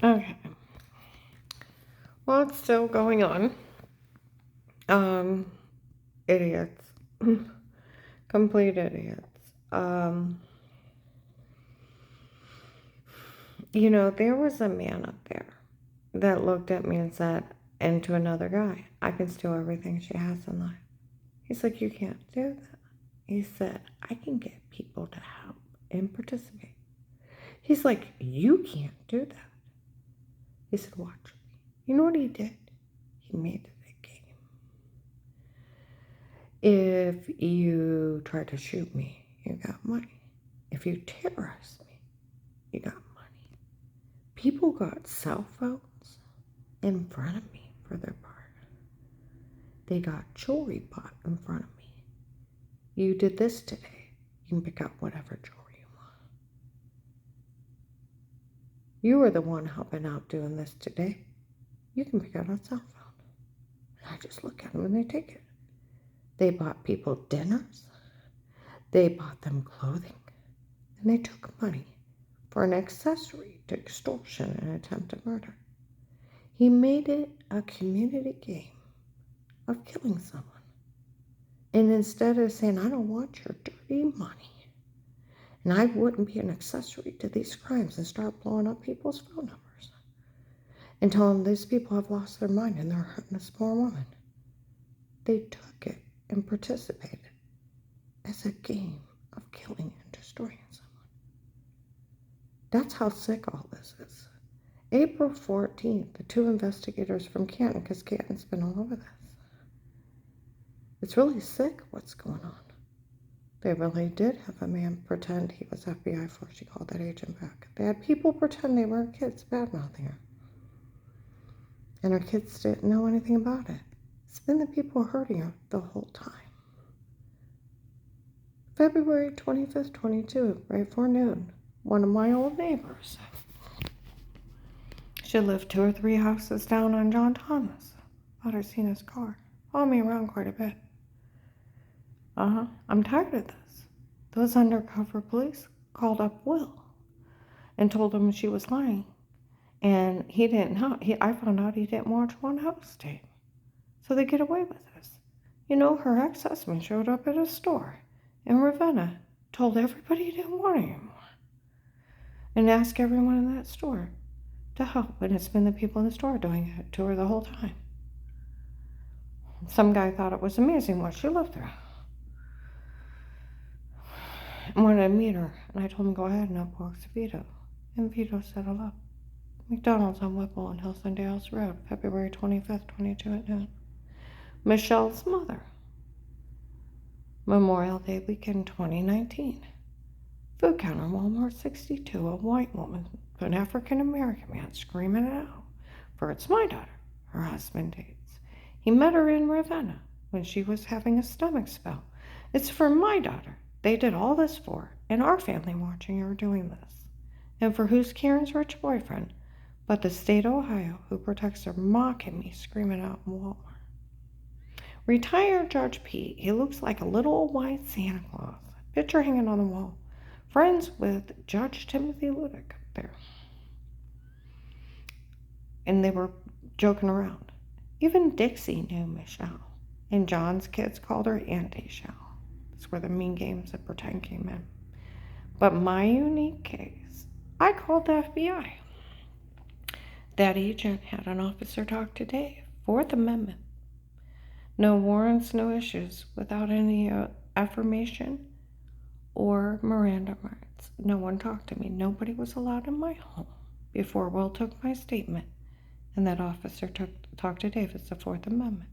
Okay. Well, it's still going on. Idiots. Complete idiots. Um, there was a man up there that looked at me and said, and to another guy, I can steal everything she has in life. He's like, you can't do that. He said, I can get people to help and participate. He's like, you can't do that. He said, watch me. You know what he did? He made it a game. If you try to shoot me, you got money. If you terrorize me, you got money. People got cell phones in front of me for their part. They got jewelry bought in front of me. You did this today. You can pick out whatever jewelry you want. You were the one helping out doing this today. You can pick out a cell phone. And I just look at them and they take it. They bought people dinners. They bought them clothing. And they took money for an accessory to extortion and attempted murder. He made it a community game of killing someone. And instead of saying, I don't want your dirty money, and I wouldn't be an accessory to these crimes and start blowing up people's phone numbers and telling these people have lost their mind and they're hurting this poor woman, they took it and participated as a game of killing and destroying someone. That's how sick all this is. April 14th, the 2 investigators from Canton, because Canton's been all over this. It's really sick what's going on. They really did have a man pretend he was FBI before she called that agent back. They had people pretend they were kids bad-mouthing her. And her kids didn't know anything about it. It's been the people hurting her the whole time. February 25th, 22, right before noon, one of my old neighbors. She lived 2 or 3 houses down on John Thomas. Thought I'd seen his car. Followed me around quite a bit. I'm tired of this. Those undercover police called up Will and told him she was lying. And he didn't know. I found out he didn't watch one house tape. So they get away with this. Her ex-husband showed up at a store in Ravenna, told everybody he didn't want it anymore, and asked everyone in that store to help. And it's been the people in the store doing it to her the whole time. Some guy thought it was amazing what she lived through. I wanted to meet her, and I told him go ahead and outbox Vito. And Vito said hello. McDonald's on Whipple and Hilson Dales Road, February 25th, 22 at noon. Michelle's mother. Memorial Day weekend 2019. Food counter, Walmart 62. A white woman, an African-American man screaming it out. For it's my daughter, her husband dates. He met her in Ravenna when she was having a stomach spell. It's for my daughter. They did all this for her, and our family watching her doing this. And for who's Karen's rich boyfriend but the state of Ohio who protects her, mocking me, screaming out in Walmart. Retired Judge Pete. He looks like a little white Santa Claus. Picture hanging on the wall. Friends with Judge Timothy Ludick up there. And they were joking around. Even Dixie knew Michelle. And John's kids called her Auntie Shell. That's where the mean games of pretend came in. But my unique case, I called the FBI. That agent had an officer talk to Dave. 4th Amendment. No warrants, no issues, without any affirmation or Miranda rights. No one talked to me. Nobody was allowed in my home before Will took my statement and that officer talked to Dave. It's the 4th Amendment.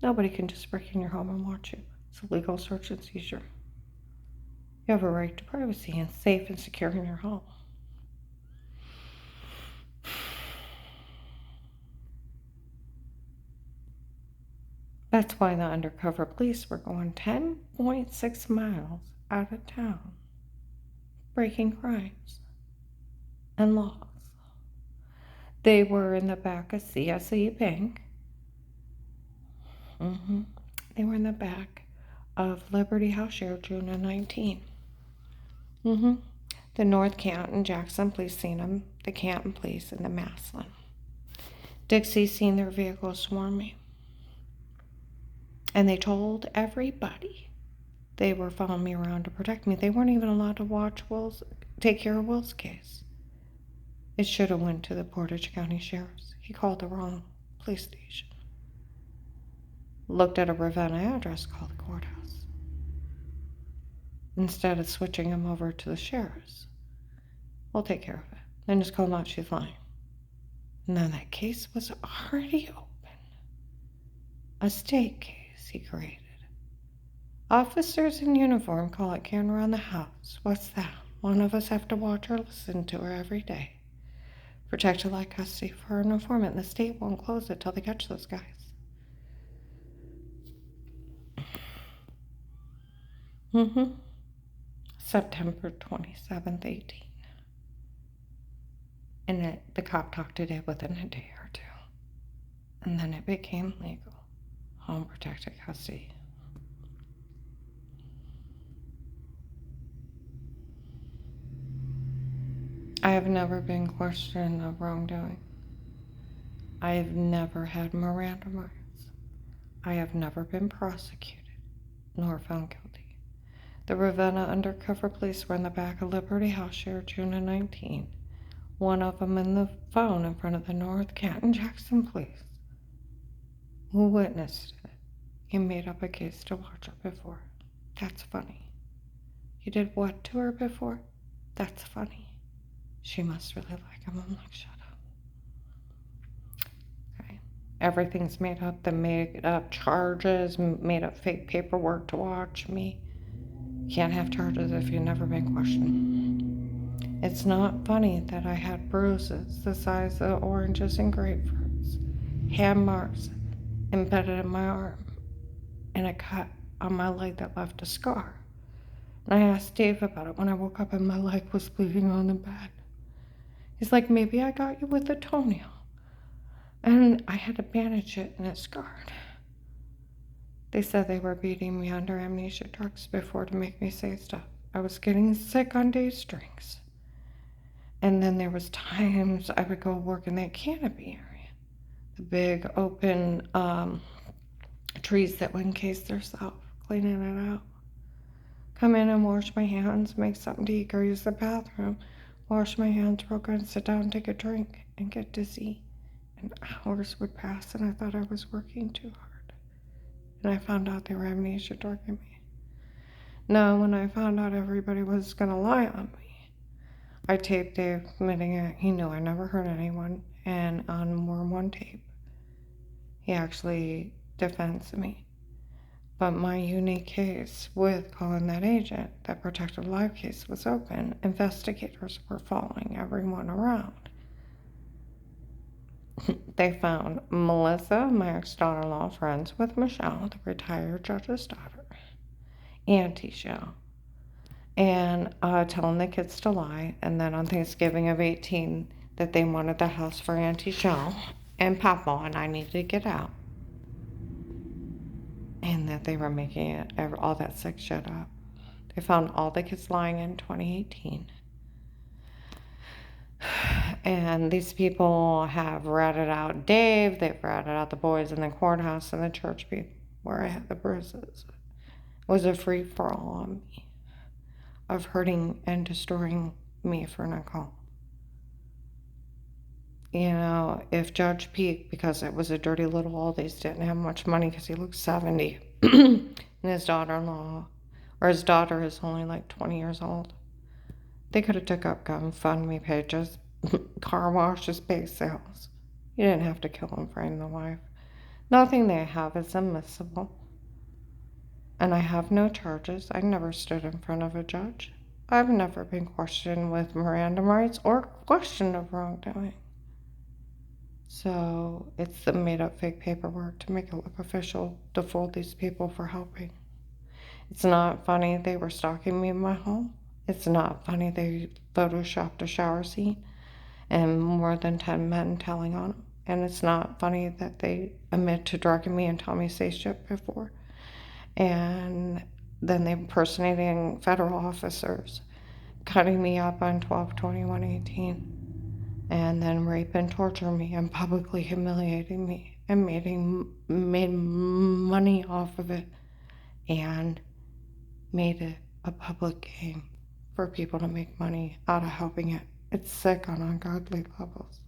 Nobody can just break in your home and watch you. It's a legal search and seizure. You have a right to privacy and safe and secure in your home. That's why the undercover police were going 10.6 miles out of town, breaking crimes and laws. They were in the back of CSE Bank. They were in the back of Liberty House Share June of 19. The North Canton, Jackson police seen them, the Canton police, and the Massillon. Dixie seen their vehicle swarming. And they told everybody they were following me around to protect me. They weren't even allowed to take care of Will's case. It should have went to the Portage County Sheriff's. He called the wrong police station. Looked at a Ravenna address, called the courthouse, instead of switching him over to the sheriff's. We'll take care of it. Then just call him out, she's lying. And then that case was already open. A state case he created. Officers in uniform call it carrying around the house. What's that? One of us have to watch or listen to her every day. Protected like custody for an informant. The state won't close it till they catch those guys. September 27th, 18. And the cop talked it in within a day or two. And then it became legal. Home protected custody. I have never been questioned of wrongdoing. I have never had Miranda rights. I have never been prosecuted, nor found guilty. The Ravenna undercover police were in the back of Liberty House here June of 19. One of them in the phone in front of the North Canton Jackson police. Who witnessed it? He made up a case to watch her before. That's funny. You did what to her before? That's funny. She must really like him. I'm like, shut up. Okay. Everything's made up. The made up charges, made up fake paperwork to watch me. You can't have charges if you've never been questioned. It's not funny that I had bruises the size of oranges and grapefruits, hand marks embedded in my arm, and a cut on my leg that left a scar. And I asked Dave about it when I woke up and my leg was bleeding on the bed. He's like, maybe I got you with a toenail. And I had to bandage it and it scarred. They said they were beating me under amnesia drugs before to make me say stuff. I was getting sick on Dave's drinks. And then there was times I would go work in that canopy area. The big open trees that would encase themselves, cleaning it out. Come in and wash my hands, make something to eat, or use the bathroom. Wash my hands real good, sit down, take a drink, and get dizzy. And hours would pass, and I thought I was working too hard. And I found out they were amnesia drugging me. Now, when I found out everybody was going to lie on me, I taped Dave admitting it. He knew I never hurt anyone, and on more than one tape, he actually defends me. But my unique case with calling that agent, that protected live case, was open. Investigators were following everyone around. They found Melissa, my ex-daughter-in-law, friends with Michelle, the retired judge's daughter, Auntie Shell, and telling the kids to lie. And then on Thanksgiving of 18, that they wanted the house for Auntie Shell and Papa, and I needed to get out. And that they were making it, all that sick shit up. They found all the kids lying in 2018. And these people have ratted out Dave, they've ratted out the boys in the courthouse and the church people where I had the bruises. It was a free-for-all on me of hurting and destroying me for Nicole. You know, if Judge Peak, because it was a dirty little Aldi's, didn't have much money because he looked 70, and his daughter-in-law, or his daughter is only like 20 years old, they could have took up GoFundMe pages, car washes, bake sales. You didn't have to kill him for him, the wife. Nothing they have is admissible. And I have no charges. I never stood in front of a judge. I've never been questioned with Miranda rights or questioned of wrongdoing. So it's the made-up fake paperwork to make it look official to fool these people for helping. It's not funny they were stalking me in my home. It's not funny they photoshopped a shower scene and more than 10 men telling on them. And it's not funny that they admit to drugging me and tell me say shit before. And then they impersonating federal officers cutting me up on 12/21/18, and then rape and torture me and publicly humiliating me and made money off of it and made it a public game for people to make money out of helping it. It's sick on ungodly levels.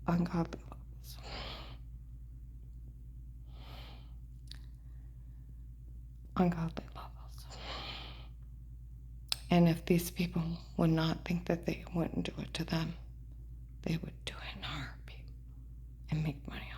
Ungodly levels. Ungodly levels. And if these people would not think that they wouldn't do it to them, they would do it in a heartbeat and make money